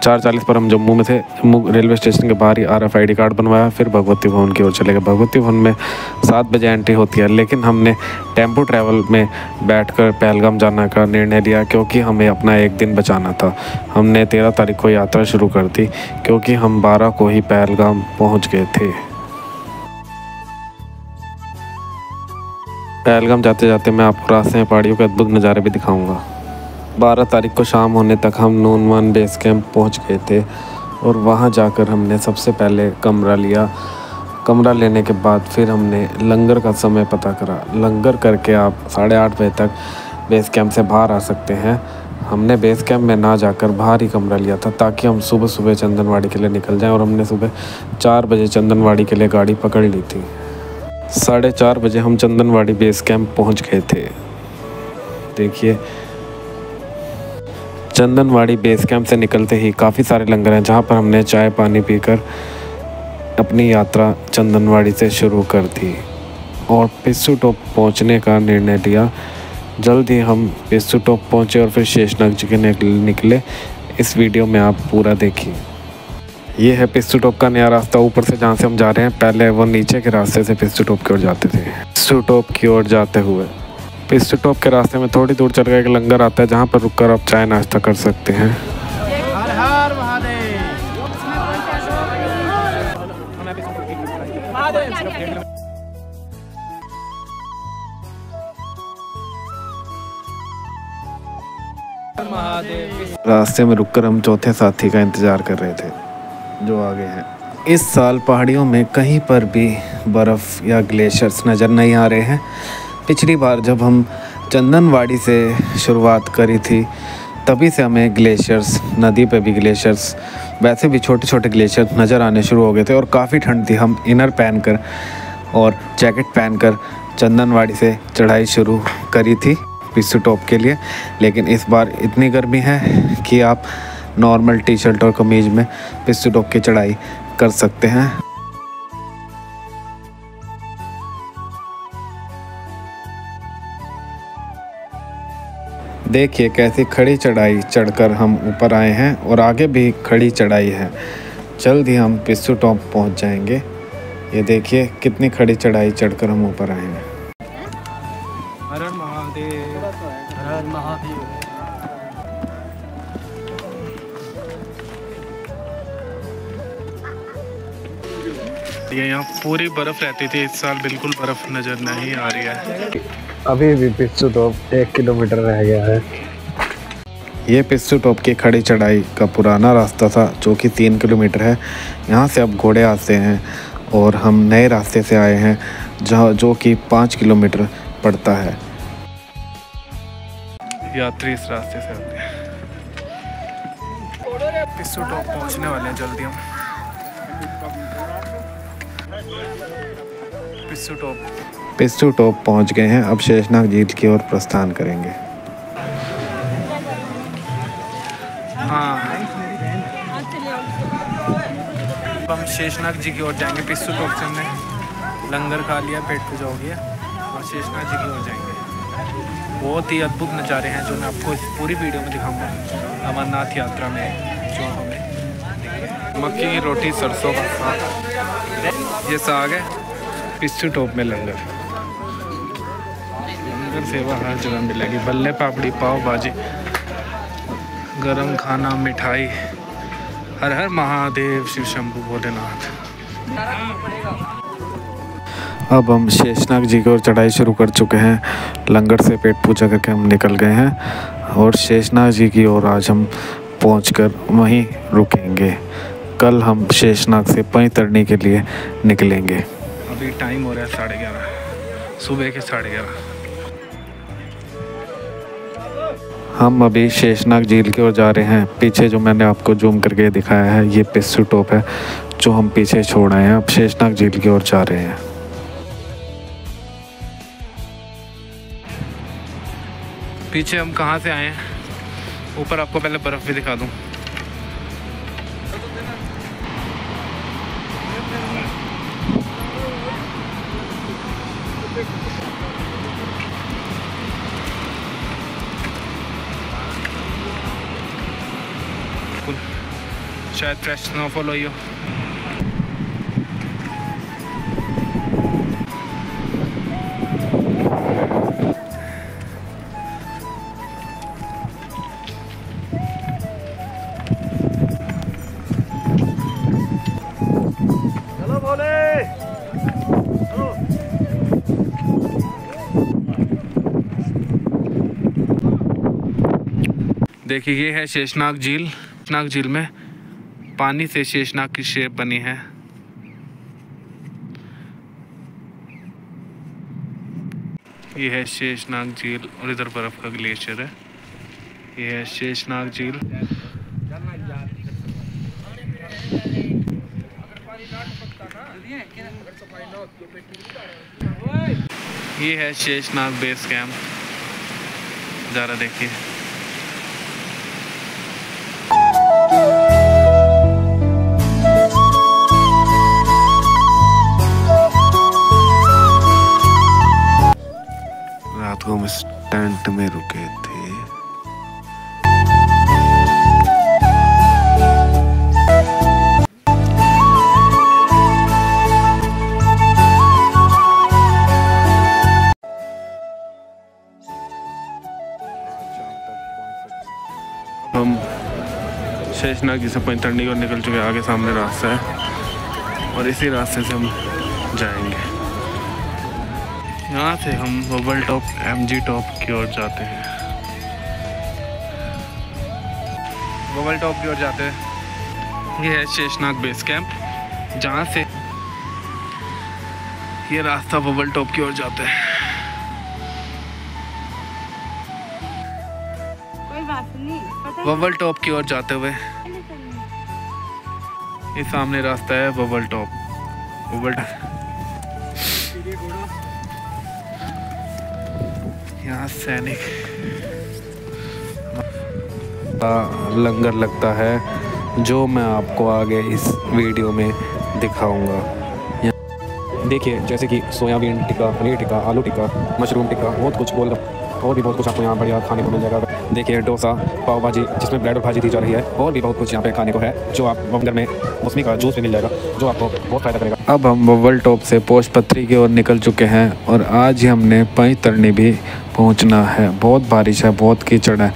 4:40 पर हम जम्मू में थे। जम्मू रेलवे स्टेशन के बाहर ही RFID कार्ड बनवाया, फिर भगवती भवन की ओर चले गए। भगवती भवन में 7 बजे एंट्री होती है, लेकिन हमने टेम्पो ट्रैवल में बैठकर पहलगाम जाने का निर्णय लिया क्योंकि हमें अपना एक दिन बचाना था। हमने 13 तारीख को यात्रा शुरू कर दी क्योंकि हम 12 को ही पहलगाम पहुँच गए थे। पहलगाम जाते जाते मैं आपको रास्ते में पहाड़ियों के अद्भुत नज़ारे भी दिखाऊंगा। 12 तारीख को शाम होने तक हम नूनवान बेस कैंप पहुँच गए थे और वहाँ जाकर हमने सबसे पहले कमरा लिया। कमरा लेने के बाद फिर हमने लंगर का समय पता करा। लंगर करके आप 8:30 बजे तक बेस कैंप से बाहर आ सकते हैं। हमने बेस कैंप में ना जाकर बाहर ही कमरा लिया था ताकि हम सुबह सुबह चंदनवाड़ी के लिए निकल जाएं, और हमने सुबह 4 बजे चंदनवाड़ी के लिए गाड़ी पकड़ ली थी। 4:30 बजे हम चंदनवाड़ी बेस कैंप पहुँच गए थे। देखिए, चंदनवाड़ी बेस कैंप से निकलते ही काफ़ी सारे लंगर हैं जहाँ पर हमने चाय पानी पीकर अपनी यात्रा चंदनवाड़ी से शुरू कर दी और पिस्सू टॉप पहुँचने का निर्णय लिया। जल्द ही हम पिस्सू टॉप पहुँचे और फिर शेषनाग जी के निकले। इस वीडियो में आप पूरा देखिए। ये है पिस्सू टॉप का नया रास्ता ऊपर से जहाँ से हम जा रहे हैं। पहले वो नीचे के रास्ते से पिस्सू टॉप की ओर जाते थे। पिस्सू टॉप की ओर जाते हुए पिस्सू टॉप के रास्ते में थोड़ी दूर चल गए एक लंगर आता है जहाँ पर रुककर आप चाय नाश्ता कर सकते हैं। हर हर महादेव। रास्ते में रुककर हम चौथे साथी का इंतज़ार कर रहे थे जो आगे हैं। इस साल पहाड़ियों में कहीं पर भी बर्फ़ या ग्लेशियर्स नज़र नहीं आ रहे हैं। पिछली बार जब हम चंदनवाड़ी से शुरुआत करी थी तभी से हमें ग्लेशियर्स, नदी पे भी ग्लेशियर्स, वैसे भी छोटे छोटे ग्लेशियर्स नज़र आने शुरू हो गए थे और काफ़ी ठंड थी। हम इनर पहनकर और जैकेट पहनकर चंदनवाड़ी से चढ़ाई शुरू करी थी पिस्सू टॉप के लिए, लेकिन इस बार इतनी गर्मी है कि आप नॉर्मल टी-शर्ट और कमीज में पिस्सू टॉप की चढ़ाई कर सकते हैं। देखिए कैसी खड़ी चढ़ाई चढ़कर हम ऊपर आए हैं और आगे भी खड़ी चढ़ाई है। जल्द ही हम पिस्सू टॉप पहुंच जाएंगे। ये देखिए कितनी खड़ी चढ़ाई चढ़कर हम ऊपर आए हैं। हर हर महादेव, हर हर महादेव। ये यहाँ पूरी बर्फ रहती थी, इस साल बिल्कुल बर्फ नज़र नहीं आ रही है। अभी भी पिस्सू टॉप 1 किलोमीटर रह गया है। ये पिस्सू टॉप की खड़ी चढ़ाई का पुराना रास्ता था जो कि 3 किलोमीटर है। यहाँ से अब घोड़े आते हैं और हम नए रास्ते से आए हैं जो कि 5 किलोमीटर पड़ता है। यात्री इस रास्ते से आते हैं। पिस्सू टॉप पहुँचने वाले हैं जल्दी हम। पिस्सू टॉप पहुँच गए हैं। अब शेषनाग झील की ओर प्रस्थान करेंगे। हाँ, अब हम शेषनाग जी की ओर जाएंगे। पिस्सू टॉप से हमने लंगर खा लिया, पेट पूजा हो गया और शेषनाग जी की ओर जाएंगे। बहुत ही अद्भुत नज़ारे हैं जो मैं आपको इस पूरी वीडियो में दिखाऊंगा। अमरनाथ यात्रा में जो हमें मक्की की रोटी, सरसों का साग, ये साग है। पिस्सू टॉप में लंगर सेवा हर जगह मिलेगी। बल्ले पापड़ी, पाव भाजी, गरम खाना, मिठाई। हर हर महादेव, शिव शंभू भोलेनाथ। अब हम शेषनाग जी की ओर चढ़ाई शुरू कर चुके हैं। लंगर से पेट पूजा करके हम निकल गए हैं और शेषनाग जी की ओर आज हम पहुंचकर वहीं रुकेंगे। कल हम शेषनाग से पैतरनी के लिए निकलेंगे। अभी टाइम हो रहा है 11:30, सुबह के 11:30। हम अभी शेषनाग झील की ओर जा रहे हैं। पीछे जो मैंने आपको जूम करके दिखाया है ये पिस्सू टॉप है जो हम पीछे छोड़ आए हैं। अब शेषनाग झील की ओर जा रहे हैं। पीछे हम कहाँ से आए हैं, ऊपर आपको पहले बर्फ़ भी दिखा दूँ। शायद फ्रेश स्नोफॉल हुई हो। चलो बोले। देखिए ये है शेषनाग झील। शेषनाग झील में पानी से शेषनाग की शेप बनी है। ये है शेषनाग झील और इधर बर्फ का ग्लेशियर है। ये है शेषनाग झील। ये है शेषनाग बेस कैंप। ज़रा देखिए। रात को हम इस टेंट में रुके थे। हम शेषनाग जी से पैंतरनी और निकल चुके हैं। आगे सामने रास्ता है और इसी रास्ते से हम जाएंगे। यहाँ से हम बबल टॉप एमजी टॉप की ओर जाते हैं। बबल टॉप की ओर जाते हैं। ये है शेषनाग बेस कैंप, जहाँ से ये रास्ता बबल टॉप की ओर जाता है। कोई बात नहीं, पता बबल टॉप की ओर जाते हुए ये सामने रास्ता है बबल टॉप। यहाँ सैनिक लंगर लगता है, जो मैं आपको आगे इस वीडियो में दिखाऊंगा। देखिए जैसे कि सोयाबीन टिक्का, पनीर टिक्का, आलू टिक्का, मशरूम टिक्का, बहुत कुछ और भी बहुत कुछ आपको यहाँ बढ़िया खाने को मिल जाएगा। देखिए डोसा, पाव भाजी जिसमें ब्रेड और भाजी दी जा रही है, और भी बहुत कुछ यहाँ पे खाने को है, जो आप घर में मौसमी का जूस भी मिल जाएगा, जो आपको बहुत फ़ायदा करेगा। अब हम बबल टॉप से पोशपत्री की ओर निकल चुके हैं और आज ही हमने पैंतरनी भी पहुँचना है। बहुत बारिश है, बहुत कीचड़ है,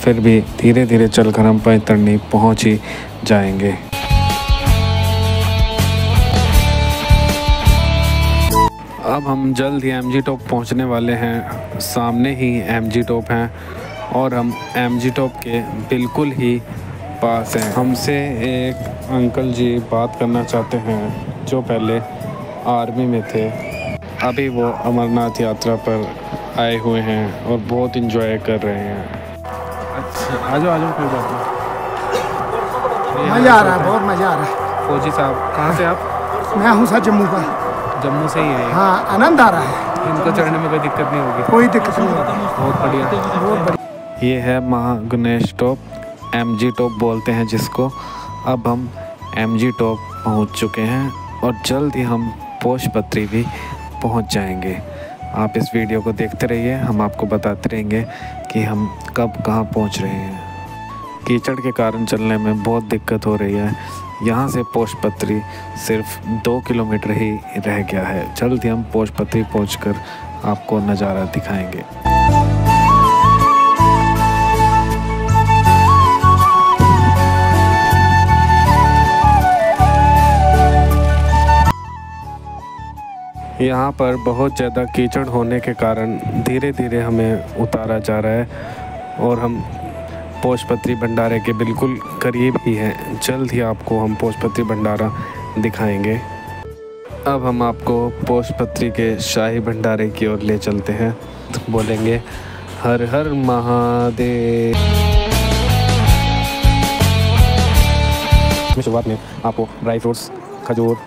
फिर भी धीरे धीरे चलकर हम पैंतरनी पहुँच ही जाएंगे। अब हम जल्द ही एमजी टॉप पहुंचने वाले हैं। सामने ही एमजी टॉप हैं और हम एमजी टॉप के बिल्कुल ही पास हैं। हमसे एक अंकल जी बात करना चाहते हैं, जो पहले आर्मी में थे, अभी वो अमरनाथ यात्रा पर आए हुए हैं और बहुत इंजॉय कर रहे हैं। अच्छा आ जाओ कोई बात नहीं। मज़ा आ रहा है, बहुत मज़ा आ रहा है। फौजी साहब कहाँ से आप? मैं हूँ सर जम्मू का। जम्मू से ही है? हाँ, आनंद आ रहा है। इनको चढ़ने में कोई दिक्कत नहीं होगी? कोई दिक्कत नहीं होगी। बहुत बढ़िया, बहुत बढ़िया। ये है महागणेश टॉप, एमजी टॉप बोलते हैं जिसको। अब हम एमजी टॉप पहुंच चुके हैं और जल्द ही हम पोशपत्री भी पहुंच जाएंगे। आप इस वीडियो को देखते रहिए, हम आपको बताते रहेंगे कि हम कब कहां पहुंच रहे हैं। कीचड़ के कारण चलने में बहुत दिक्कत हो रही है। यहाँ से पोशपत्री सिर्फ 2 किलोमीटर ही रह गया है। जल्द ही हम पोशपत्री पहुंचकर आपको नज़ारा दिखाएंगे। यहाँ पर बहुत ज़्यादा कीचड़ होने के कारण धीरे धीरे हमें उतारा जा रहा है और हम पोशपत्री भंडारे के बिल्कुल करीब ही हैं। जल्द ही आपको हम पोशपत्री भंडारा दिखाएंगे। अब हम आपको पोशपत्री के शाही भंडारे की ओर ले चलते हैं। बोलेंगे हर हर महादेव। शुरुआत में आपको ड्राई फ्रूट्स, खजूर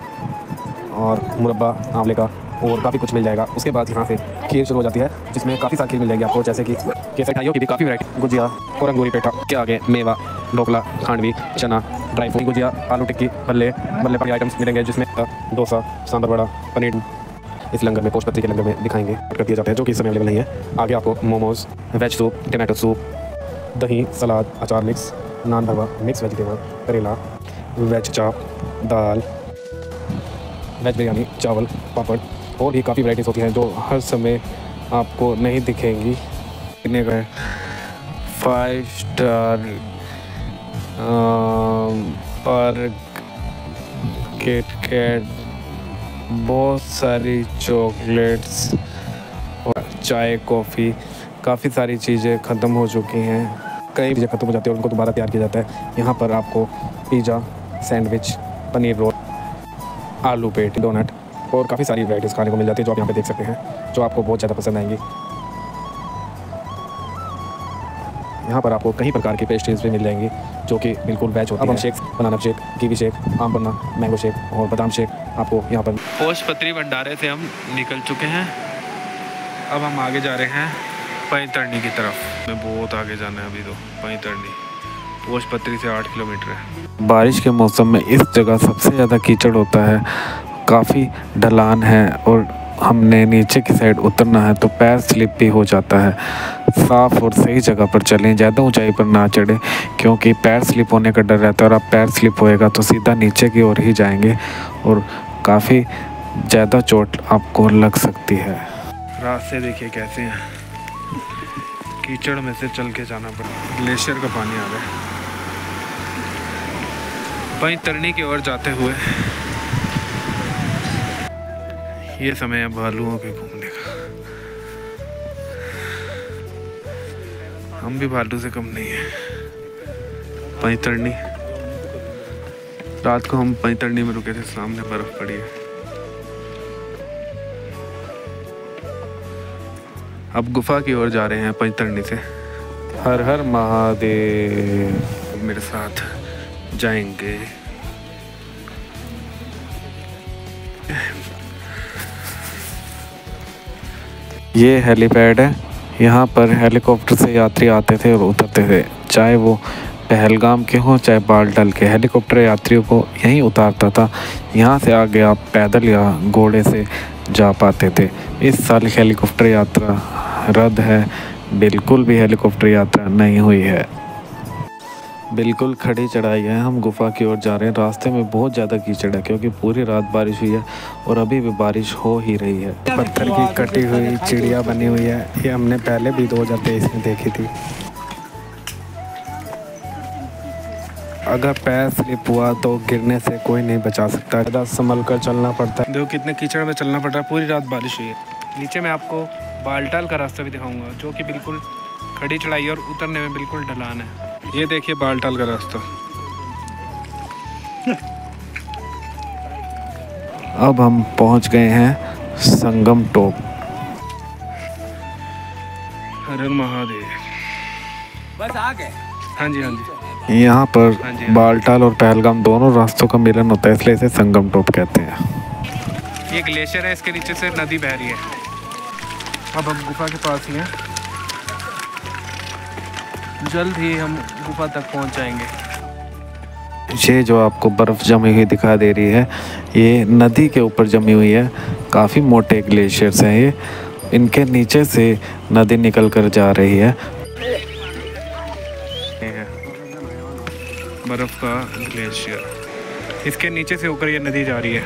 और मुरब्बा आंवले का और काफ़ी कुछ मिल जाएगा। उसके बाद यहाँ से खीर शुरू हो जाती है, जिसमें काफ़ी सारी खीर मिल जाएगी आपको, जैसे कि केसर मिठाइयों की भी काफ़ी वैरायटी, गुजिया और अंगूरी पेठा के आगे मेवा, ढोकला, खांडवी, चना, ड्राई फ्रूट, गुजिया, आलू टिक्की, बल्ले पानी आइटम्स मिलेंगे, जिसमें डोसा, सांभर वड़ा, पनीर इस लंगर में, पोशपत्री के लंगर में दिखाएंगे कर दिए जाते हैं, जो कि इस समय अवेलेबल नहीं है। आगे आपको momos, veg soup, tomato soup, दही, सलाद, अचार मिक्स, नान भरवा, मिक्स वेजिटेबल, करेला, वेज चाप, दाल, वेज बिरयानी, चावल, पापड़ और भी काफ़ी वैराइटीज़ होती हैं जो हर समय आपको नहीं दिखेंगी। कितने का है? 5 स्टार पर किटकैट, बहुत सारी चॉकलेट्स और चाय, कॉफ़ी, काफ़ी सारी चीज़ें ख़त्म हो चुकी हैं। कई चीज़ें ख़त्म हो जाती है और उनको दोबारा तैयार किया जाता है। यहाँ पर आपको पिज़्ज़ा, सैंडविच, पनीर रोल, आलू पेट, डोनट और काफ़ी सारी वैराइटीज़ खाने को मिल जाती है जो आप यहाँ पे देख सकते हैं, जो आपको बहुत ज़्यादा पसंद आएंगी। यहाँ पर आपको कई प्रकार की पेस्ट्रीज भी मिल जाएंगी जो कि बिल्कुल वेज होती हैं। अब हम shakes, banana shake, kiwi shake, आम पन्ना, मैंगो शेक और बादाम शेक आपको यहाँ पर। पोशपत्री भंडारे से हम निकल चुके हैं। अब हम आगे जा रहे हैं पैंतरनी की तरफ। मैं बहुत आगे जाना है अभी तो। पैंतरनी पोशपत्री से 8 किलोमीटर है। बारिश के मौसम में इस जगह सबसे ज़्यादा कीचड़ होता है, काफ़ी ढलान है और हमने नीचे की साइड उतरना है तो पैर स्लिप भी हो जाता है। साफ़ और सही जगह पर चलें, ज़्यादा ऊंचाई पर ना चढ़ें क्योंकि पैर स्लिप होने का डर रहता है और आप पैर स्लिप होएगा तो सीधा नीचे की ओर ही जाएंगे और काफ़ी ज़्यादा चोट आपको लग सकती है। रास्ते देखिए कैसे हैं, कीचड़ में से चल के जाना पड़ा। ग्लेशियर का पानी आ रहा है। पैंतरनी की ओर जाते हुए ये समय है भालुओं के घूमने का। हम भी भालू से कम नहीं है। पैंतरनी, रात को हम पैंतरनी में रुके थे, सामने बर्फ पड़ी है। अब गुफा की ओर जा रहे हैं पैंतरनी से। हर हर महादेव। मेरे साथ जाएंगे। ये हेलीपैड है, यहाँ पर हेलीकॉप्टर से यात्री आते थे और उतरते थे, चाहे वो पहलगाम के हों चाहे बालटल के। हेलीकॉप्टर यात्रियों को यहीं उतारता था। यहाँ से आगे आप पैदल या घोड़े से जा पाते थे। इस साल हेलीकॉप्टर यात्रा रद्द है, बिल्कुल भी हेलीकॉप्टर यात्रा नहीं हुई है। बिल्कुल खड़ी चढ़ाई है। हम गुफा की ओर जा रहे हैं। रास्ते में बहुत ज़्यादा कीचड़ है क्योंकि पूरी रात बारिश हुई है और अभी भी बारिश हो ही रही है। पत्थर की कटी हुई चिड़िया बनी हुई है, ये हमने पहले भी 2023 में देखी थी। अगर पैर स्लिप हुआ तो गिरने से कोई नहीं बचा सकता, ज़्यादा संभल कर चलना पड़ता है। देखो कितने कीचड़ में चलना पड़ रहा है, पूरी रात बारिश हुई है। नीचे मैं आपको बालटाल का रास्ता भी दिखाऊंगा जो कि बिल्कुल खड़ी चढ़ाई और उतरने में बिल्कुल ढलान है। ये देखिए बालटाल का रास्ता। अब हम पहुंच गए हैं संगम टॉप। हर हर महादेव। बस आ गए। हाँ जी, हाँ जी। यहाँ पर हाँ जी। बालटाल और पहलगाम दोनों रास्तों का मिलन होता है, इसलिए इसे संगम टॉप कहते हैं। ये ग्लेशियर है, इसके नीचे से नदी बह रही है। अब हम गुफा के पास ही हैं, जल्द ही हम गुफा तक पहुंच जाएंगे। ये जो आपको बर्फ़ जमी हुई दिखा दे रही है, ये नदी के ऊपर जमी हुई है। काफ़ी मोटे ग्लेशियर्स हैं ये, इनके नीचे से नदी निकल कर जा रही है। बर्फ़ का ग्लेशियर, इसके नीचे से होकर ये नदी जा रही है।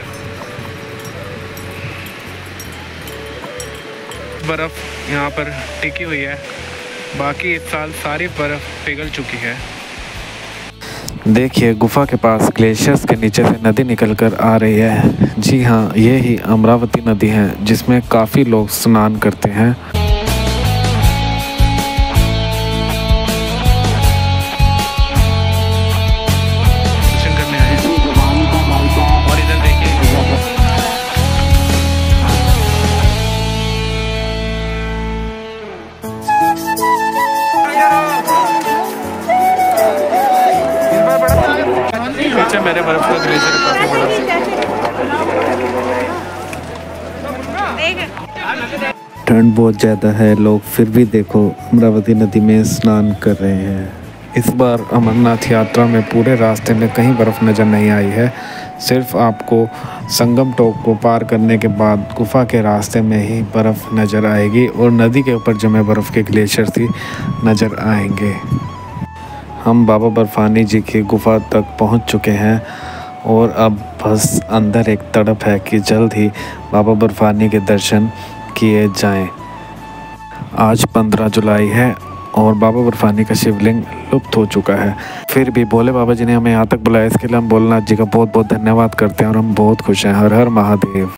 बर्फ़ यहाँ पर टिकी हुई है, बाकी इस साल सारी बर्फ़ पिघल चुकी है। देखिए गुफा के पास ग्लेशियर्स के नीचे से नदी निकल कर आ रही है। जी हाँ, ये ही अमरावती नदी है जिसमें काफ़ी लोग स्नान करते हैं। और इधर देखिए पीछे मेरे बर्फ का ग्लेशियर काफी बड़ा। ठंड बहुत ज़्यादा है, लोग फिर भी देखो अमरावती नदी में स्नान कर रहे हैं। इस बार अमरनाथ यात्रा में पूरे रास्ते में कहीं बर्फ़ नज़र नहीं आई है। सिर्फ आपको संगम टॉप को पार करने के बाद गुफा के रास्ते में ही बर्फ़ नज़र आएगी और नदी के ऊपर जमे बर्फ़ के ग्लेशियर ही नज़र आएंगे। हम बाबा बर्फानी जी की गुफा तक पहुंच चुके हैं और अब बस अंदर एक तड़प है कि जल्द ही बाबा बर्फानी के दर्शन किए जाएं। आज 15 जुलाई है और बाबा बर्फानी का शिवलिंग लुप्त हो चुका है। फिर भी भोले बाबा जी ने हमें यहाँ तक बुलाया, इसके लिए हम भोलेनाथ जी का बहुत बहुत धन्यवाद करते हैं और हम बहुत खुश हैं। हर हर महादेव।